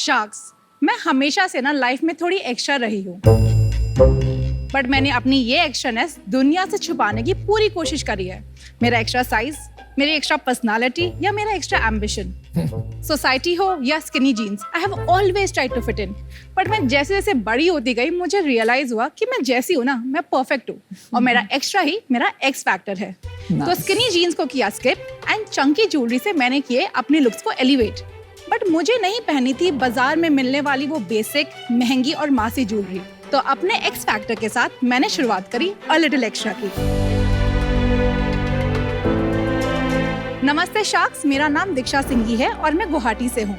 Sharks, मैं हमेशा से ना लाइफ में थोड़ी एक्स्ट्रा रही हूँ, बट मैंने अपनी ये एक्स्ट्रानेस दुनिया से छुपाने की पूरी कोशिश करी है। मेरा एक्स्ट्रा साइज, मेरी एक्स्ट्रा पर्सनालिटी या मेरा एक्स्ट्रा एम्बिशन, सोसाइटी हो या skinny jeans, I have always tried to fit in. But मैं जैसे जैसे बड़ी होती गई मुझे रियलाइज हुआ कि मैं जैसी हूँ ना, मैं परफेक्ट हूँ और मेरा एक्स्ट्रा ही मेरा एक्स फैक्टर है। तो स्किनी जीन्स को किया स्किप एंड चंकी ज्वेलरी से मैंने किए अपने लुक्स को एलिवेट। बट मुझे नहीं पहनी थी बाजार में मिलने वाली वो बेसिक महंगी और मासी ज्वेलरी, तो अपने एक्स फैक्टर के साथ मैंने शुरुआत करी अ लिटिल एक्स्ट्रा की। नमस्ते शार्क्स, मेरा नाम दीक्षा सिंघी है और मैं गुवाहाटी से हूँ।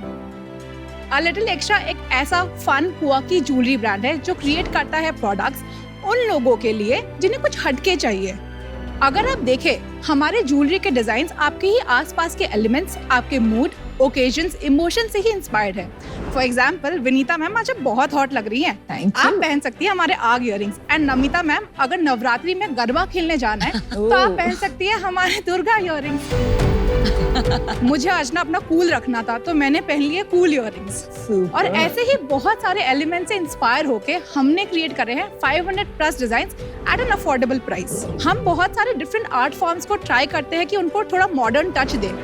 अ लिटिल एक्स्ट्रा एक ऐसा फन क्वाकी ज्वेलरी ब्रांड है जो क्रिएट करता है प्रोडक्ट्स उन लोगों के लिए जिन्हें कुछ हटके चाहिए। अगर आप देखें, हमारे ज्वेलरी के डिजाइन आपके ही आसपास के एलिमेंट्स, आपके मूड, ओकेजन्स, इमोशन से ही इंस्पायर्ड है। फॉर एग्जाम्पल, विनीता मैम आज बहुत हॉट लग रही हैं। आप पहन सकती हैं हमारे आग इयररिंग्स। एंड नमिता मैम, अगर नवरात्रि में गरबा खेलने जाना है तो आप पहन सकती है हमारे दुर्गा इयररिंग्स। मुझे आज ना अपना कूल रखना था तो मैंने पहन लिए कूल इयररिंग्स। और ऐसे ही बहुत सारे एलिमेंट से इंस्पायर होके हमने क्रिएट करे हैं 500 plus designs at an affordable price. हम बहुत सारे डिफरेंट आर्ट फॉर्म्स को ट्राई करते हैं कि उनको थोड़ा मॉडर्न टच दें।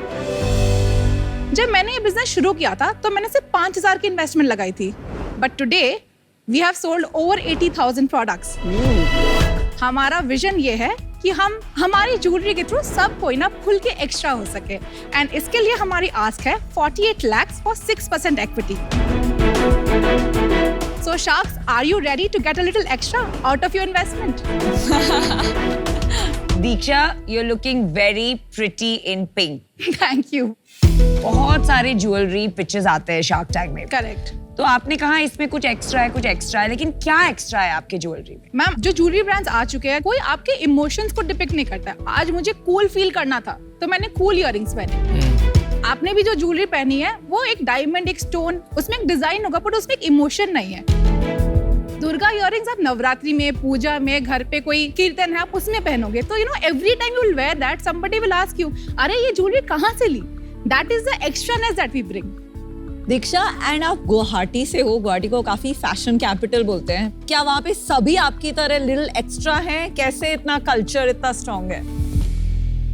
जब मैंने ये बिजनेस शुरू किया था तो मैंने सिर्फ 5000 की इन्वेस्टमेंट लगाई थी, but today we have sold over 80,000 products. हमारा विजन ये है कि हम हमारी ज्वेलरी के थ्रू सब कोई ना खुल के एक्स्ट्रा हो सके, एंड इसके लिए हमारी आस्क है 48 lakhs for 6% equity. So Sharks, are you ready to get a little extra out of your investment? Diksha, you're looking very pretty in pink. Thank you. बहुत सारे ज्वेलरी पिक्चर्स आते हैं शार्क टैग में। Correct. तो आपने कहा इसमें कुछ एक्स्ट्रा है, लेकिन क्या एक्स्ट्रा है आपके ज्वेलरी में? मैम, जो ज्वेलरी ब्रांड्स आ चुके हैं कोई आपके इमोशंस को डिपिक्ट नहीं करता है। आज मुझे कूल फील करना था तो मैंने कूल इयररिंग्स पहने। आपने भी जो ज्वेलरी पहनी है वो एक डायमंड, एक स्टोन, उसमें एक डिजाइन होगा बट उसमें एक इमोशन नहीं है। दुर्गा इयररिंग्स आप नवरात्रि में, पूजा में, घर पे कोई कीर्तन है आप उसमें पहनोगे तो you know every time you will wear that, somebody will ask you, अरे ये ज्वेलरी कहाँ से ली? That is the extraness that we bring. Diksha, and आप गुवाहाटी से हो, गुवाहाटी को काफी फैशन कैपिटल बोलते हैं, क्या वहाँ पे सभी आपकी तरह लिटिल एक्स्ट्रा हैं? कैसे इतना कल्चर इतना स्ट्रॉन्ग है?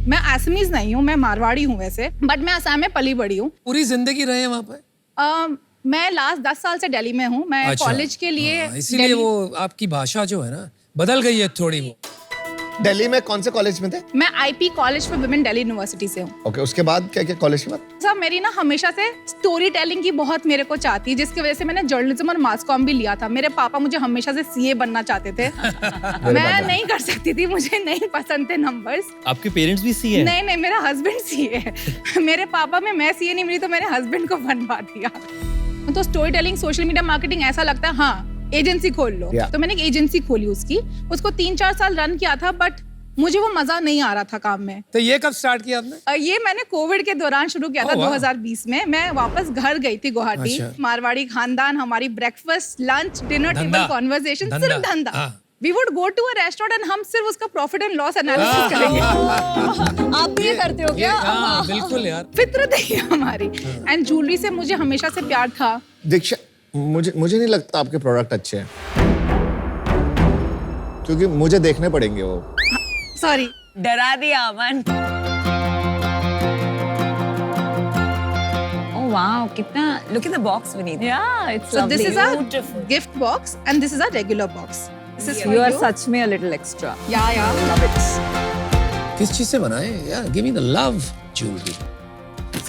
मैं असमीज नहीं हूँ, मैं मारवाड़ी हूँ वैसे, बट मैं असम में पली बड़ी हूँ। पूरी जिंदगी रहे हैं वहाँ पे? मैं लास्ट 10 साल से दिल्ली में हूँ। मैं कॉलेज के लिए इसीलिए वो आपकी भाषा जो है ना बदल गई है थोड़ी। वो दिल्ली में कौन से कॉलेज में थे? मैं IP college for women Delhi university से हूँ। ओके, उसके बाद क्या क्या कॉलेज के बाद? सब मेरी ना हमेशा से स्टोरी टेलिंग की बहुत मेरे को चाहती, जिसकी वजह से मैंने जर्नलिज्म और मास कॉम भी लिया था। मेरे पापा मुझे हमेशा से सीए बनना चाहते थे। मैं नहीं कर सकती थी, मुझे नहीं पसंद थे नंबर्स। आपके पेरेंट्स भी सीए? नहीं, मेरा हस्बैंड सीए है। मेरे पापा में मैं सीए नहीं मिली तो मेरे हस्बैंड को बनवा दिया। तो story telling, social media marketing ऐसा लगता है हाँ एजेंसी खोल लो। तो मैंने एक एजेंसी खोली, उसको 3-4 साल रन किया था, बट मुझे वो मजा नहीं आ रहा था काम में। तो ये कब स्टार्ट किया आपने? ये मैंने कोविड के दौरान शुरू किया था 2020 में। मैं वापस घर गई थी गुवाहाटी। मारवाड़ी खानदान, हमारी breakfast, lunch, dinner table conversation, सिर्फ धंधा। We would go to a restaurant and हम सिर्फ उसका प्रॉफिट एंड लॉस एनालिसिस करेंगे। आप भी ये करते हो क्या? बिल्कुल यार, फितरत है हमारी। एंड ज्वेलरी से मुझे हमेशा से प्यार था। दीक्षा, मुझे नहीं लगता आपके प्रोडक्ट अच्छे हैं, क्योंकि मुझे देखने पड़ेंगे वो। सॉरी, डरा दिया अमन। ओह वाओ, कितना, look at the box Vineet. Yeah, it's so lovely. this is our gift box and this is our regular box. This is for You are you. सच में a little extra. Yeah, love it. किस चीज से बनाए यार? Give me the love jewellery.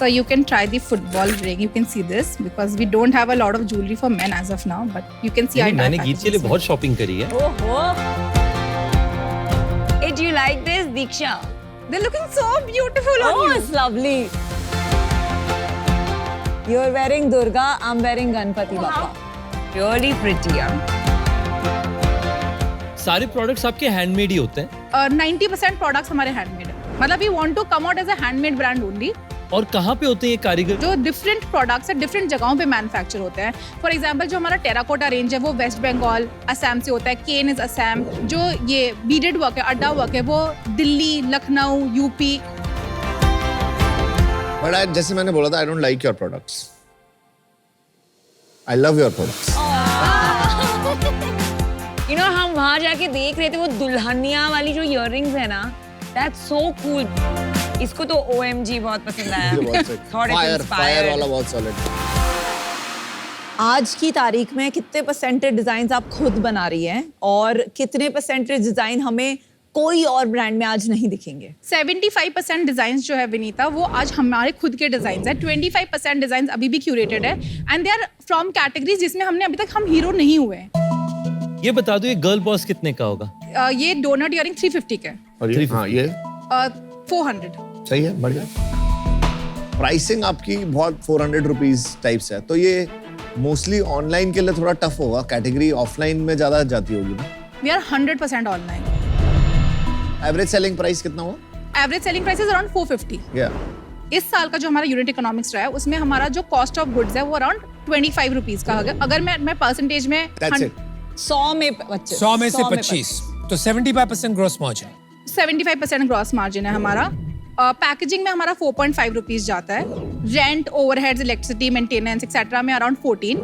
So you can try the football ring. You can see this because we don't have a lot of jewelry for men as of now, but you can see our मैंने गीत के लिए बहुत shopping करी है। ओहो, Do you like this, Diksha? They're looking so beautiful on oh, you. it's lovely. You're wearing Durga, I'm wearing Ganpati Bappa. Really pretty, yeah. सारे products आपके हैंडमेड ही होते हैं? 90% प्रोडक्ट्स हमारे हैंडमेड है। मतलब we want to come out as a handmade brand only. और कहाँ पे होते हैं ये कारीगर? जो डिफरेंट प्रोडक्ट्स है डिफरेंट जगहों पे मैन्युफैक्चर होते हैं। फॉर एग्जांपल जो हमारा टेराकोटा रेंज है वो वेस्ट बंगाल, असम से होता है। केन इज असम। जो ये बीडेड वर्क है, अड्डा वर्क है, वो दिल्ली, लखनऊ, यूपी। बट जैसे मैंने बोला था, I don't like your products. I love your products. You know, हम वहाँ जाके देख रहे थे वो दुल्हनिया वाली जो इयररिंग्स है ना, that's so cool. इसको तो OMG बहुत पसंद आया. ये बहुत सही. Thought it Fire inspired. वाला बहुत solid. आज की तारीख में कितने परसेंटेज डिजाइन आप खुद बना रही हैं और कितने परसेंटेज डिजाइन हमें कोई और ब्रांड में आज नहीं दिखेंगे? 75% डिजाइन जो है विनीता वो आज हमारे खुद के डिजाइन है, 25% डिजाइन अभी भी क्यूरेटेड है and they are from categories जिसमें हमने अभी तक हम हीरो नहीं हुए हैं। ये बता दो ये गर्ल बॉस कितने का होगा? ये डोनट इयरिंग 350 का है। और ये हाँ ये 400। सही है, बढ़िया। प्राइसिंग आपकी बहुत 400 रुपीज टाइप्स है, तो ये मोस्टली ऑनलाइन के लिए थोड़ा टफ होगा, कैटेगरी ऑफलाइन में ज्यादा जाती होगी ना? We are 100% online. Average selling price कितना हुआ? Average selling price is around 450। इस साल का जो हमारा यूनिट इकोनॉमिक्स रहा है उसमें हमारा जो कॉस्ट ऑफ गुड्स है वो अराउंड 25 रुपीज का है। अगर मैं परसेंटेज में 100 में 25 100 में से 25 तो 75% ग्रॉस मार्जिन। 75% ग्रॉस मार्जिन है हमारा। पैकेजिंग में हमारा 4.5 रुपीज जाता है। Rent, overheads, electricity, maintenance etcetera में अराउंड 14।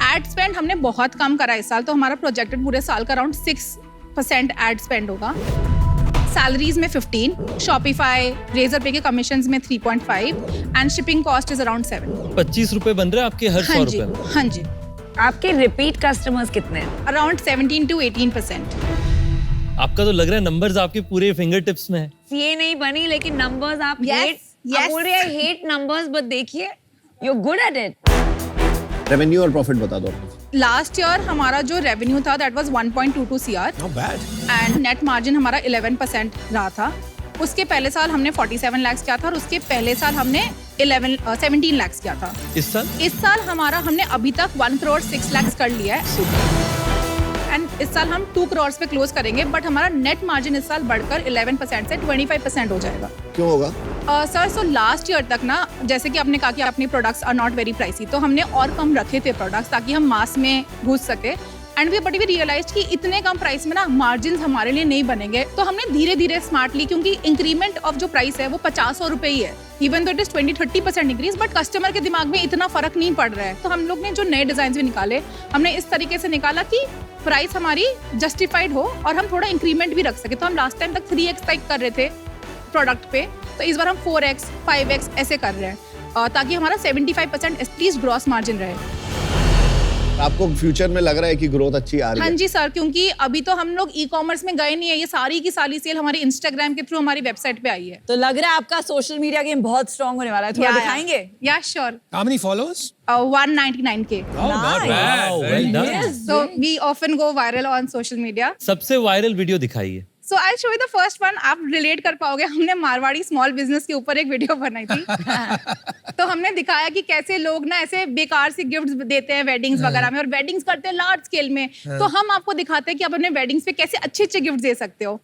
एड स्पेंड हमने बहुत कम करा इस साल, तो हमारा प्रोजेक्टेड पूरे साल का अराउंड 6% एड स्पेंड होगा। सैलरीज में 15, शॉपिफाई, रेजर पे के कमीशंस में 3.5 and shipping cost is around 7। 25 रुपए बन रहे हैं आपके हर 100 रुपए में? हाँ जी। आपके रिपीट कस्टमर्स कितने हैं? Around 17 to 18%। आपका तो लग रहा है नंबर्स आपके पूरे फिंगर टिप्स में है। ये नहीं बनी लेकिन नंबर्स आप Yes, hate, yes. आप बोल रहे हैं हेट नंबर्स, बट देखिए you good at it. Revenue और प्रॉफिट बता दो। लास्ट ईयर हमारा जो रेवेन्यू था that was 1.22 CR Not bad. And net margin हमारा 11% रहा था। उसके पहले साल हमने 47 लाख किया था और उसके पहले साल हमने 17 लाख किया था। इस साल हमारा हमने अभी तक 1 करोड़ 6 लाख कर लिया है एंड इस साल हम 2 करोड़ पे क्लोज करेंगे, बट हमारा नेट मार्जिन इस साल बढ़कर 11% से 25% हो जाएगा। क्यों होगा? सर, सो लास्ट ईयर तक ना, जैसे कि आपने कहा कि अपने products are not very pricey, तो हमने और कम रखे थे प्रोडक्ट्स ताकि हम मास में घुस सके एंड वी रियलाइज कि इतने कम प्राइस में ना मार्जिन हमारे लिए नहीं बनेंगे, तो हमने धीरे धीरे स्मार्टली, क्योंकि इंक्रीमेंट ऑफ जो प्राइस है वो 50 रुपए ही है, इवन तो it is 20-30% increase, but customer के दिमाग में इतना फर्क नहीं पड़ रहा है। तो हम लोग ने जो नए डिजाइन भी निकाले, हमने इस तरीके से निकाला कि प्राइस हमारी जस्टिफाइड हो और हम थोड़ा इंक्रीमेंट भी रख सके। तो हम लास्ट टाइम तक 3x तक कर रहे थे प्रोडक्ट पे, तो इस बार हम 4x 5x ऐसे कर रहे हैं ताकि हमारा 75% एटलीस्ट ग्रॉस मार्जिन रहे। आपको फ्यूचर में लग रहा है कि ग्रोथ अच्छी आ रही है? हाँ जी सर, क्योंकि अभी तो हम लोग ई कॉमर्स में गए नहीं है, ये सारी की सारी सेल हमारी इंस्टाग्राम के थ्रू हमारी वेबसाइट पे आई है। तो लग रहा है आपका सोशल मीडिया गेम बहुत स्ट्रांग होने वाला है, थोड़ा दिखाएंगे? या sure. How many followers? 199K। Oh, not bad. Wow, Very well done. nice. So we often go viral on social media. सबसे वायरल वीडियो दिखाइए। So I'll show you the first one. आप relate कर पाओगे, हमने Marwari small business के ऊपर एक video बनाई थी। तो हमने दिखाया कि कैसे लोग ना ऐसे बेकार से गिफ्ट्स देते हैं वेडिंग्स वगैरह में, और वेडिंग्स करते हैं लार्ज स्केल में। तो हम आपको दिखाते हैं कि आप अपने वेडिंग्स पे कैसे अच्छे अच्छे गिफ्ट दे सकते हो।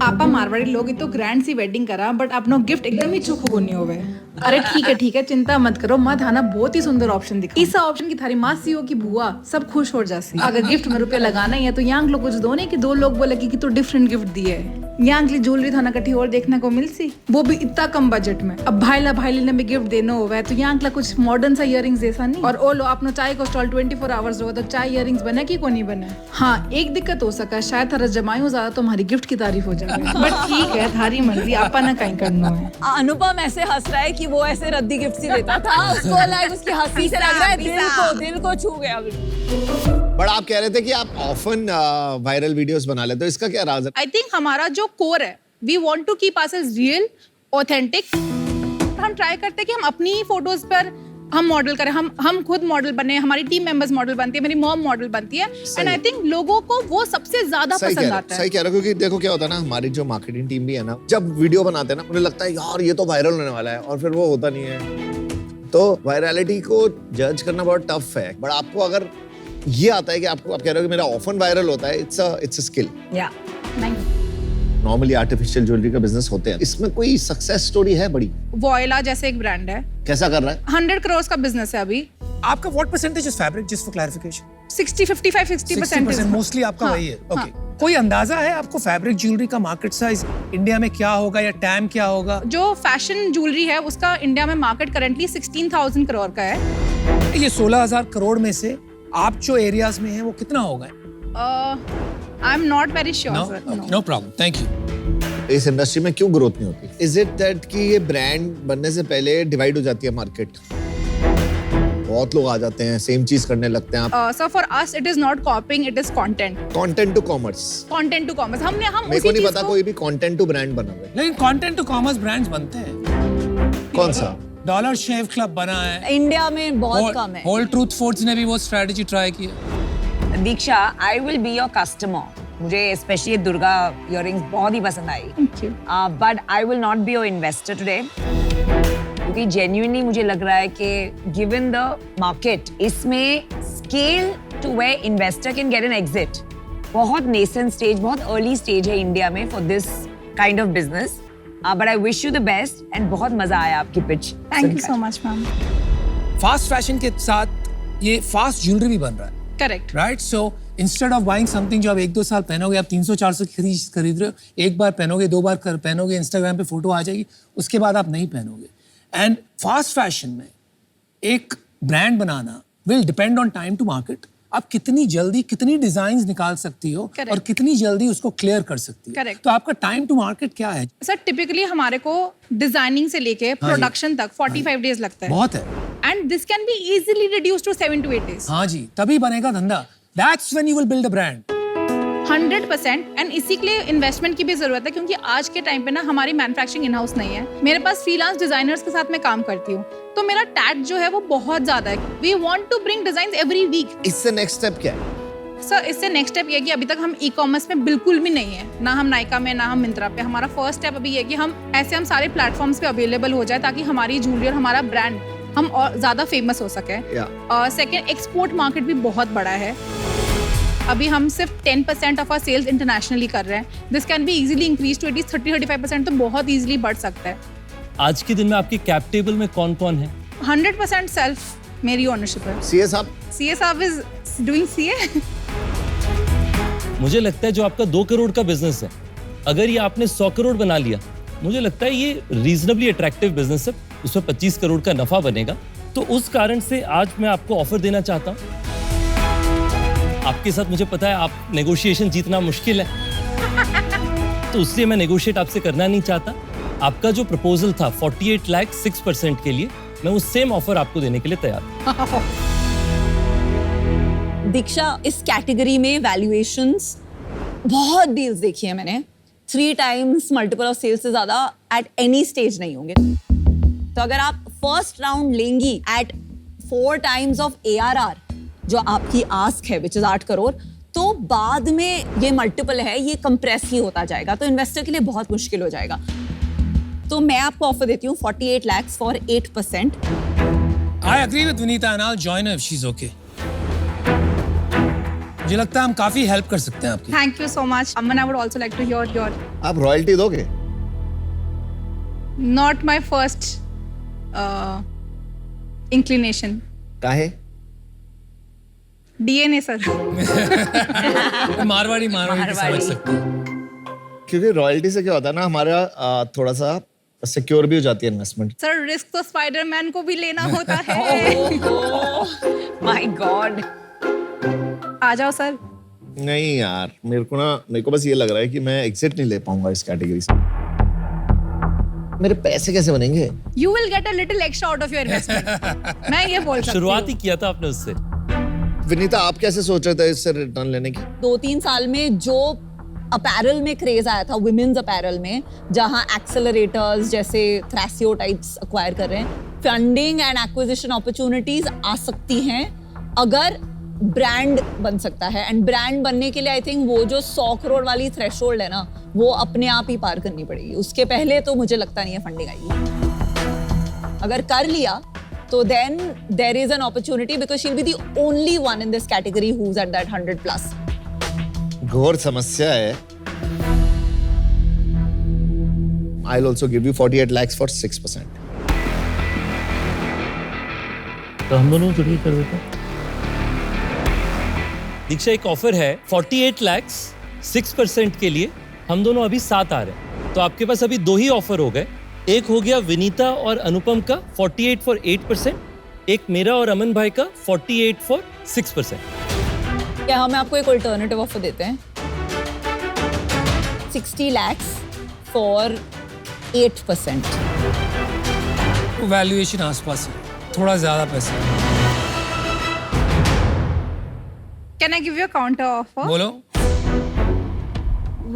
आपा मारवाड़ी लोग तो ग्रैंड सी वेडिंग करा, बट अपनो गिफ्ट एकदम ही चुप नहीं होवे। अरे ठीक है, चिंता मत करो, माँ थाना बहुत ही सुंदर ऑप्शन दिखा। इस ऑप्शन की थारी मासी हो की बुआ सब खुश हो जासी। अगर गिफ्ट में रुपया लगाना ही है तो यांग लोग कुछ दो नहीं कि 2 लोग बोले कि तो डिफरेंट गिफ्ट दिए है। यांग ली ज्वेलरी थाना कटी और देखने को मिल सी, वो भी इतना कम बजट में। अब भाईला ने भी गिफ्ट देना होगा तो यांग ला कुछ मॉडर्न सा इयरिंग्स जैसा नहीं। और ओ लो अपना चाय को स्टॉल 24 आवर्स होगा, तो चाय इयरिंग्स बने की को नहीं बने। हाँ, एक दिक्कत हो सका, शायद थारा जमाई ज्यादा तो हमारी गिफ्ट की तारीफ हो जाएगी, बट ठीक है, थारी मर्जी, आपा ना कहीं करना है। अनुपम ऐसे हंस रहा है कि वो ऐसे रद्दी गिफ्ट ही देता था, उसको लाइक उसकी हंसी से लग रहा है दिल को छू गया। बट आप कह रहे थे कि आप ऑफन वायरल वीडियोस बना लेते हो, इसका क्या राज है? आई थिंक हमारा जो कोर है, we want to keep ourselves real, authentic. हम ट्राई करते हैं कि हम अपनी ही फोटोज पर हम मॉडल करें, हम खुद मॉडल बने, हमारी टीम मेंबर्स मॉडल बनती है, मेरी मॉम मॉडल बनती है, एंड आई थिंक लोगों को वो सबसे ज्यादा पसंद आता है। सही कह रहे हो, क्योंकि देखो क्या होता है ना, हमारी जो मार्केटिंग टीम भी है ना, जब वीडियो बनाते हैं ना, उन्हें लगता है यार ये तो वायरल होने वाला है, और फिर वो होता नहीं है। तो वायरलिटी को जज करना बहुत टफ है, बट आपको अगर ये आता है कि आप कह रहे हो कि मेरा ऑफन वायरल होता है, इट्स अ स्किल। या नॉर्मली आर्टिफिशियल ज्वेलरी का बिजनेस होते हैं, इसमें कोई सक्सेस स्टोरी है बड़ी? वॉयला जैसे एक ब्रांड है, कैसा कर रहा है? 100 करोड़ का बिजनेस है अभी। आपका what percentage is fabric, just for clarification? 60% mostly आपका हाँ, वही है। ओके, हाँ। कोई अंदाजा है आपको फैब्रिक ज्वेलरी का मार्केट साइज इंडिया में क्या होगा या टैम क्या होगा? जो फैशन ज्वेलरी है उसका इंडिया में मार्केट करेंटली 16,000 करोड़ का है ये 16,000 करोड़ में से आप जो एरियाज में हैं वो कितना होगा? I am not very sure sir. No problem, thank you. इस इंडस्ट्री में क्यों ग्रोथ नहीं होती? इज इट दैट कि ये ब्रांड बनने से पहले डिवाइड हो जाती है मार्केट? बहुत लोग आ जाते हैं, सेम चीज करने लगते हैं। आप sir for us it is not coping, it is content. Content to commerce. Content to commerce हम मेरे उसी को नहीं चीज पता को कोई भी कंटेंट टू ब्रांड बना हुआ है। लेकिन कंटेंट टू कॉमर्स ब्रांड्स बनते हैं। कौन सा? डॉलर शेव क्लब बना है इंडिया में बहुत कम है। होल ट्रूथ फूड्स ने भी वो स्ट्रेटजी ट्राई की है। Diksha, I will be your customer. मुझे स्पेशली दुर्गा इयररिंग्स बहुत ही पसंद आई, thank you. But I will not be your investor today, क्योंकि जेन्युइनली मुझे लग रहा है कि गिवन द मार्केट, इसमें scale to where investor can get an exit बहुत नेसेंट स्टेज, बहुत अर्ली स्टेज है इंडिया में for this kind of business. But I wish you the best and बहुत मजा आया आपकी pitch. Thank you so much ma'am. Fast fashion के साथ ये फास्ट ज्वेलरी भी बन रहा है, correct. Right? So instead of buying something जो आप 1-2 साल पहनोगे, आप 300-400 खरीद रहे हो, एक बार पहनोगे, 2 बार पहनोगे, इंस्टाग्राम पे फोटो आ जाएगी, उसके बाद आप नहीं पहनोगे। एंड फास्ट फैशन में एक ब्रांड बनाना will depend on time to market. आप कितनी जल्दी कितनी डिजाइन निकाल सकती हो Correct. और कितनी जल्दी उसको क्लियर कर सकती हो। Correct. तो आपका टाइम टू मार्केट क्या है? सर टिपिकली हमारे को डिजाइनिंग से लेके प्रोडक्शन तक 45 डेज लगता है, बहुत है। And this can be easily reduce to 7 to 8 days। हाँ जी, तभी बनेगा धंधा। That's when you will build a brand. 100%। And इसी के लिए इन्वेस्टमेंट की भी जरूरत है, क्योंकि आज के टाइम पे ना हमारी मैन्युफैक्चरिंग इन हाउस नहीं है। मेरे पास फ्रीलांस डिजाइनर्स के साथ मैं काम करती हूँ, तो मेरा टैग जो है वो बहुत ज्यादा है। We want to bring designs every week. इससे नेक्स्ट स्टेप क्या है? सर इससे नेक्स्ट स्टेप ये है कि अभी तक हम ई कॉमर्स में बिल्कुल भी नहीं है, ना हम नायका में, ना हम मिंत्रा पे। हमारा फर्स्ट स्टेप अभी ये है कि हम सारे प्लेटफॉर्म्स पे अवेलेबल हो जाए, ताकि हमारी ज्वेलरी और हमारा ब्रांड हम और ज्यादा फेमस हो सके। सेकेंड, एक्सपोर्ट मार्केट भी बहुत बड़ा है। अभी हम सिर्फ 10% ऑफ आवर सेल्स इंटरनेशनली कर रहे हैं। This can be easily increase to 30-35%, तो बहुत इजीली बढ़ सकता है। आज के दिन में आपके कैप टेबल में कौन कौन है? 100% सेल्फ मेरी ओनरशिप है। सीए साहब? सीए साहब इज डूइंग सीए। मुझे लगता है जो आपका 2 करोड़ का बिजनेस है, अगर ये आपने 100 करोड़ बना लिया, मुझे लगता है ये रीजनेबली अट्रैक्टिव बिजनेस है, उसमें 25 करोड़ का नफा बनेगा। तो उस कारण से आज मैं आपको ऑफर देना चाहता हूँ। आपके साथ मुझे पता है आप नेगोशिएशन जीतना मुश्किल है, तो उसलिए मैं नेगोशिएट आपसे करना नहीं चाहता। आपका जो प्रपोजल था 48 लाख 6% के लिए, मैं उस सेम ऑफर आपको देने के लिए तैयार हूं। दीक्षा, इस कैटेगरी में वैल्यूएशंस बहुत डील्स देखी है मैंने, 3 times मल्टीपल ऑफ सेल्स से ज्यादा एट एनी स्टेज नहीं होंगे। तो अगर आप फर्स्ट राउंड लेंगी एट 4 times ऑफ ARR, जो आपकी आस्क है विच इज 8 करोड़, तो बाद में ये मल्टीपल है, ये कंप्रेस ही होता जाएगा, तो इन्वेस्टर के लिए बहुत मुश्किल हो जाएगा। तो मैं आपको ऑफर देती हूँ 48 lakhs for 8%। I agree with Vinita and I'll join her if she's okay. मुझे लगता है हम काफी हेल्प कर सकते हैं आपकी। Thank you so much. Aman, I would also like to hear your. आप रॉयल्टी दोगे? Not my first inclination. काहे? DNA sir. मारवाड़ी समझ सकते हैं। क्योंकि रॉयल्टी से क्या होता है ना, हमारा थोड़ा सा सिक्योर भी हो जाती है इन्वेस्टमेंट। सर रिस्क तो स्पाइडरमैन को भी लेना होता है। My God. आ जाओ सर। नहीं यार, मेरे को बस ये लग रहा है कि मैं एग्जिट नहीं ले पाऊंगा इस कैटेगरी से। मेरे पैसे कैसे बनेंगे? You will get a little extra out of your investment. मैं ये बोल सकती हूँ। शुरुआत ही किया था आपने उससे। विनीता, आप कैसे सोच रहे थे इससे रिटर्न लेने की? 2-3 साल में जो अपैरल में क्रेज आया था, वुमेन्स अपैरल में, जहां एक्सेलरेटर्स जैसे थ्रेसियो टाइप्स एक्वायर कर रहे हैं, फंडिंग एंड एक्विजिशन अपॉर्चुनिटीज आ सकती हैं अगर ब्रांड बन सकता है। एंड ब्रांड बनने के लिए आई थिंक वो जो 100 करोड़ वाली थ्रेशोल्ड है ना, वो अपने आप ही पार करनी पड़ेगी। उसके पहले तो मुझे लगता नहीं है फंडिंग आएगी। अगर कर लिया तो then there is an opportunity because she'll be the only one in this category who's at that 100+. घोर समस्या है। I'll also give you 48 lakhs for 6%. तो हम दोनों जुड़े कर देते हैं। दीक्षा, एक ऑफर है 48 लाख 6% के लिए, हम दोनों अभी 7 आ रहे हैं, तो आपके पास अभी 2 ही ऑफर हो गए। एक हो गया विनीता और अनुपम का 48 for 8%, एक मेरा और अमन भाई का 48 फॉर 6%। क्या हम आपको एक अल्टरनेटिव ऑफर देते हैं 60 lakhs फॉर 8%। वैल्यूएशन आसपास है, थोड़ा ज्यादा पैसा है। Can I give you a counter offer? बोलो।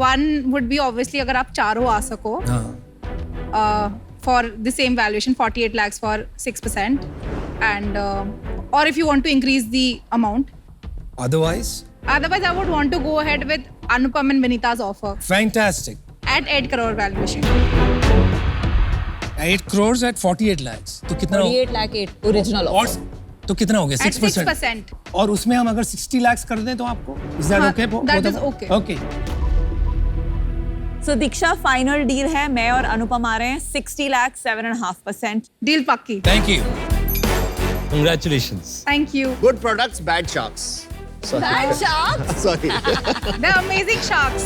वन वुड बी ऑब्वियसली अगर आप चारों आ सको हाँ for the same valuation 48 lakhs for 6% and और if you want to increase the amount, otherwise otherwise I would want to go ahead with Anupam and Vinita's offer fantastic. at 8 crore valuation. 8 crores at 48 lakhs तो कितना हो? 48 lakh 8 original और offer. तो कितना हो गया? At 6%। 6%. और उसमें हम अगर 60 lakhs कर दें तो आपको is that हाँ, okay? that is okay. Okay. So Diksha final deal है, मैं और अनुपम आ रहे हैं 60 lakhs 7.5%। Deal pakki. Thank you. Congratulations. Thank you. Good products, bad sharks. Sorry. Bad sharks? Sorry. They're amazing sharks.